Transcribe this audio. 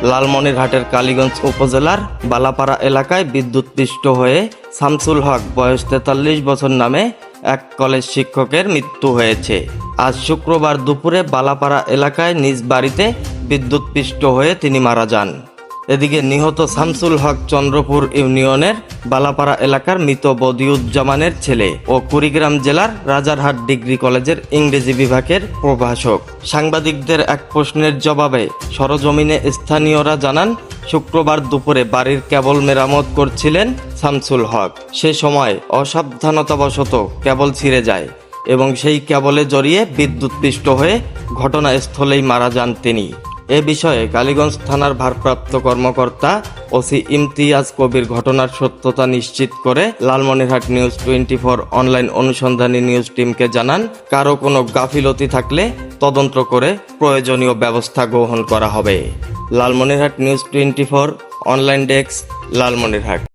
লালমনিরহাটের কালীগঞ্জ উপজেলার বালাপাড়া এলাকায় বিদ্যুৎস্পৃষ্ট হয়ে শামসুল হক বয়স 43 বছর নামে এক কলেজ শিক্ষকের মৃত্যু হয়েছে। আজ শুক্রবার দুপুরে বালাপাড়া এলাকায় নিজ বাড়িতে বিদ্যুৎস্পৃষ্ট হয়ে তিনি মারা যান। এদিকে নিহত শামসুল হক চন্দ্রপুর ইউনিয়নের বালাপাড়া এলাকার মৃত বদিউজ্জামানের ছেলে ও কুড়িগ্রাম জেলার রাজারহাট ডিগ্রি কলেজের ইংরেজি বিভাগের প্রভাষক। সাংবাদিকদের এক প্রশ্নের জবাবে সরজমিনে স্থানীয়রা জানান, শুক্রবার দুপুরে বাড়ির কেবল মেরামত করছিলেন শামসুল হক। সে সময় অসাবধানতাবশত কেবল ছিঁড়ে যায় এবং সেই কেবলে জড়িয়ে বিদ্যুৎস্পৃষ্ট হয়ে ঘটনাস্থলেই মারা যান তিনি। এ বিষয়ে কালীগঞ্জ থানার ভারপ্রাপ্ত কর্মকর্তা ওসি ইমতিয়াজ কবির ঘটনার সত্যতা নিশ্চিত করে লালমনিরহাট নিউজ 24 অনলাইন অনুসন্ধানী নিউজ টিমকে জানান, কারো কোনো গাফিলতি থাকলে তদন্ত করে প্রয়োজনীয় ব্যবস্থা গ্রহণ করা হবে। Lalmonirhat news 24 online desk, Lalmonirhat.